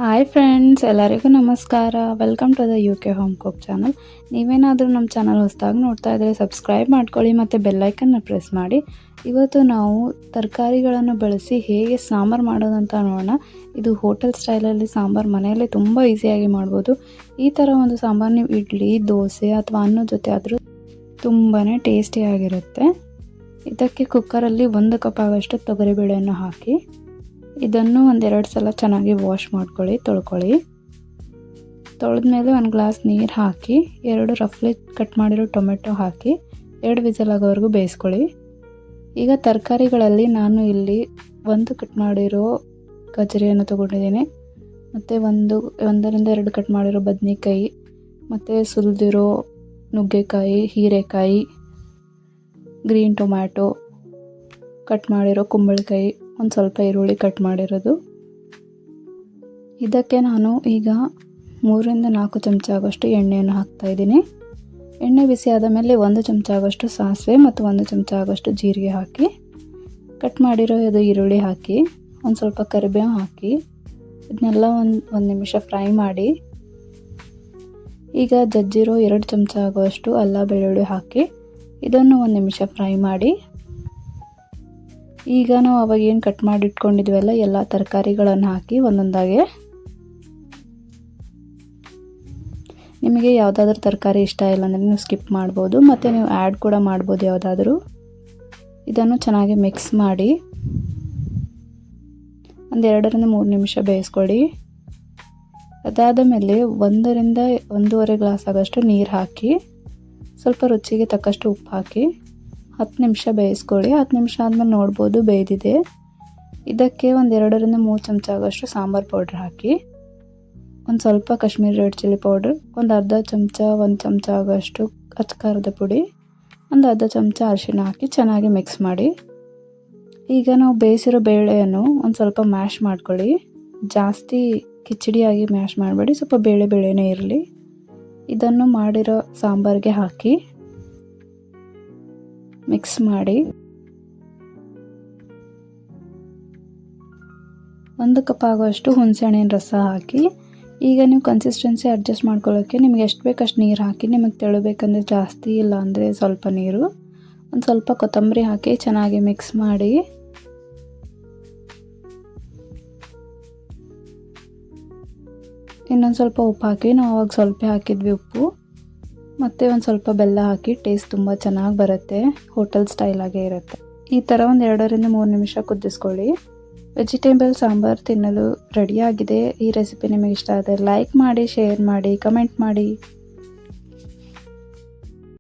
Hi friends, ಎಲ್ಲರಿಗೂ ನಮಸ್ಕಾರ. Welcome to the UK home cook channel. ನೀವೇನಾದರೂ ನಮ್ಮ ಚಾನಲ್ ಹೊಸದಾಗಿ ನೋಡ್ತಾ ಇದ್ದರೆ ಸಬ್ಸ್ಕ್ರೈಬ್ ಮಾಡ್ಕೊಳ್ಳಿ ಮತ್ತು ಬೆಲ್ಲೈಕನ್ನ ಪ್ರೆಸ್ ಮಾಡಿ. ಇವತ್ತು ನಾವು ತರಕಾರಿಗಳನ್ನು ಬಳಸಿ ಹೇಗೆ ಸಾಂಬಾರು ಮಾಡೋದಂತ ನೋಡೋಣ. ಇದು ಹೋಟೆಲ್ ಸ್ಟೈಲಲ್ಲಿ ಸಾಂಬಾರು ಮನೆಯಲ್ಲೇ ತುಂಬ ಈಸಿಯಾಗಿ ಮಾಡ್ಬೋದು. ಈ ಥರ ಒಂದು ಸಾಂಬಾರು ನೀವು ಇಡ್ಲಿ, ದೋಸೆ ಅಥವಾ ಅನ್ನದ ಜೊತೆ ಆದರೂ ತುಂಬಾ ಟೇಸ್ಟಿಯಾಗಿರುತ್ತೆ. ಇದಕ್ಕೆ ಕುಕ್ಕರಲ್ಲಿ 1 ಕಪ್ ಆಗೋಷ್ಟು ತೊಗರಿಬೇಳೆಯನ್ನು ಹಾಕಿ ಇದನ್ನು ಒಂದೆರಡು ಸಲ ಚೆನ್ನಾಗಿ ವಾಶ್ ಮಾಡ್ಕೊಳ್ಳಿ, ತೊಳೆದ್ಮೇಲೆ 1 ಗ್ಲಾಸ್ ನೀರು ಹಾಕಿ 2 ರಫ್ಲಿ ಕಟ್ ಮಾಡಿರೋ ಟೊಮೆಟೊ ಹಾಕಿ 2 ವಿಸಲ್ ಆಗೋವರೆಗೂ ಬೇಯಿಸ್ಕೊಳ್ಳಿ. ಈಗ ತರಕಾರಿಗಳಲ್ಲಿ ನಾನು ಇಲ್ಲಿ 1 ಕಟ್ ಮಾಡಿರೋ ಗಜರಿಯನ್ನು ತೊಗೊಂಡಿದ್ದೀನಿ, ಮತ್ತು 1ರಿಂದ 2 ಕಟ್ ಮಾಡಿರೋ ಬದನೆಕಾಯಿ, ಮತ್ತು ಸುಲಿದಿರೋ ನುಗ್ಗೆಕಾಯಿ, ಹೀರೆಕಾಯಿ, ಗ್ರೀನ್ ಟೊಮ್ಯಾಟೊ, ಕಟ್ ಮಾಡಿರೋ ಕುಂಬಳಕಾಯಿ, ಒಂದು ಸ್ವಲ್ಪ ಈರುಳ್ಳಿ ಕಟ್ ಮಾಡಿರೋದು. ಇದಕ್ಕೆ ನಾನು ಈಗ 3ರಿಂದ 4 ಚಮಚ ಆಗೋಷ್ಟು ಎಣ್ಣೆಯನ್ನು ಹಾಕ್ತಾಯಿದ್ದೀನಿ. ಎಣ್ಣೆ ಬಿಸಿ ಆದ ಮೇಲೆ 1 ಚಮಚ ಆಗೋಷ್ಟು ಸಾಸಿವೆ ಮತ್ತು 1 ಚಮಚ ಆಗೋಷ್ಟು ಜೀರಿಗೆ ಹಾಕಿ, ಕಟ್ ಮಾಡಿರೋ ಇದು ಈರುಳ್ಳಿ ಹಾಕಿ, ಒಂದು ಸ್ವಲ್ಪ ಕರಿಬೇವು ಹಾಕಿ ಇದನ್ನೆಲ್ಲ ಒಂದು ನಿಮಿಷ ಫ್ರೈ ಮಾಡಿ. ಈಗ ಜಜ್ಜಿರೋ 2 ಚಮಚ ಆಗುವಷ್ಟು ಅಲ್ಲ ಬೆಳ್ಳುಳ್ಳಿ ಹಾಕಿ ಇದನ್ನು 1 ನಿಮಿಷ ಫ್ರೈ ಮಾಡಿ. ಈಗ ನಾವು ಅವಾಗ ಏನು ಕಟ್ ಮಾಡಿ ಇಟ್ಕೊಂಡಿದ್ವಲ್ಲ ಎಲ್ಲ ತರಕಾರಿಗಳನ್ನು ಹಾಕಿ ಒಂದೊಂದಾಗೆ. ನಿಮಗೆ ಯಾವುದಾದ್ರೂ ತರಕಾರಿ ಇಷ್ಟ ಇಲ್ಲ ಅಂದರೆ ನೀವು ಸ್ಕಿಪ್ ಮಾಡ್ಬೋದು, ಮತ್ತು ನೀವು ಆ್ಯಡ್ ಕೂಡ ಮಾಡ್ಬೋದು ಯಾವುದಾದ್ರೂ. ಇದನ್ನು ಚೆನ್ನಾಗಿ ಮಿಕ್ಸ್ ಮಾಡಿ 2ರಿಂದ 3 ನಿಮಿಷ ಬೇಯಿಸ್ಕೊಳ್ಳಿ. ಅದಾದ ಮೇಲೆ 1ರಿಂದ 1.5 ಗ್ಲಾಸ್ ಆಗೋಷ್ಟು ನೀರು ಹಾಕಿ, ಸ್ವಲ್ಪ ರುಚಿಗೆ ತಕ್ಕಷ್ಟು ಉಪ್ಪು ಹಾಕಿ 10 ನಿಮಿಷ ಬೇಯಿಸ್ಕೊಳ್ಳಿ. 10 ನಿಮಿಷ ಆದಮೇಲೆ ನೋಡ್ಬೋದು ಬೇಯ್ದಿದೆ. ಇದಕ್ಕೆ 2ರಿಂದ 3 ಚಮಚ ಆಗೋಷ್ಟು ಸಾಂಬಾರು ಪೌಡ್ರ್ ಹಾಕಿ, ಒಂದು ಸ್ವಲ್ಪ ಕಾಶ್ಮೀರಿ ರೆಡ್ ಚಿಲ್ಲಿ ಪೌಡ್ರ್, ಒಂದು ಅರ್ಧ ಚಮಚ 1 ಚಮಚ ಆಗೋಷ್ಟು ಅಚ್ಚ ಖಾರದ ಪುಡಿ, ಒಂದು ಅರ್ಧ ಚಮಚ ಅರಿಶಿಣ ಹಾಕಿ ಚೆನ್ನಾಗಿ ಮಿಕ್ಸ್ ಮಾಡಿ. ಈಗ ನಾವು ಬೇಯಿಸಿರೋ ಬೇಳೆಯನ್ನು ಒಂದು ಸ್ವಲ್ಪ ಮ್ಯಾಶ್ ಮಾಡ್ಕೊಳ್ಳಿ. ಜಾಸ್ತಿ ಕಿಚಡಿಯಾಗಿ ಮ್ಯಾಶ್ ಮಾಡಬೇಡಿ, ಸ್ವಲ್ಪ ಬೇಳೆನೇ ಇರಲಿ. ಇದನ್ನು ಮಾಡಿರೋ ಸಾಂಬಾರಿಗೆ ಹಾಕಿ ಮಿಕ್ಸ್ ಮಾಡಿ 1 ಕಪ್ ಆಗೋಷ್ಟು ಹುಣಸೆಹಣ್ಣಿನ ರಸ ಹಾಕಿ. ಈಗ ನೀವು ಕನ್ಸಿಸ್ಟೆನ್ಸಿ ಅಡ್ಜಸ್ಟ್ ಮಾಡ್ಕೊಳ್ಳೋಕ್ಕೆ ನಿಮಗೆ ಎಷ್ಟು ಬೇಕು ಅಷ್ಟು ನೀರು ಹಾಕಿ. ನಿಮಗೆ ತೆಳಬೇಕಂದ್ರೆ ಜಾಸ್ತಿ, ಇಲ್ಲ ಅಂದರೆ ಸ್ವಲ್ಪ ನೀರು. ಒಂದು ಸ್ವಲ್ಪ ಕೊತ್ತಂಬರಿ ಹಾಕಿ ಚೆನ್ನಾಗಿ ಮಿಕ್ಸ್ ಮಾಡಿ. ಇನ್ನೊಂದು ಸ್ವಲ್ಪ ಉಪ್ಪು ಹಾಕಿ, ನಾವು ಅವಾಗ ಸ್ವಲ್ಪ ಹಾಕಿದ್ವಿ ಉಪ್ಪು, ಮತ್ತು ಒಂದು ಸ್ವಲ್ಪ ಬೆಲ್ಲ ಹಾಕಿ. ಟೇಸ್ಟ್ ತುಂಬ ಚೆನ್ನಾಗಿ ಬರುತ್ತೆ, ಹೋಟೆಲ್ ಸ್ಟೈಲಾಗೇ ಇರುತ್ತೆ. ಈ ಥರ 2ರಿಂದ 3 ನಿಮಿಷ ಕುದಿಸ್ಕೊಳ್ಳಿ. ವೆಜಿಟೇಬಲ್ ಸಾಂಬಾರು ತಿನ್ನಲು ರೆಡಿಯಾಗಿದೆ. ಈ ರೆಸಿಪಿ ನಿಮಗೆ ಇಷ್ಟ ಆದರೆ ಲೈಕ್ ಮಾಡಿ, ಶೇರ್ ಮಾಡಿ, ಕಮೆಂಟ್ ಮಾಡಿ.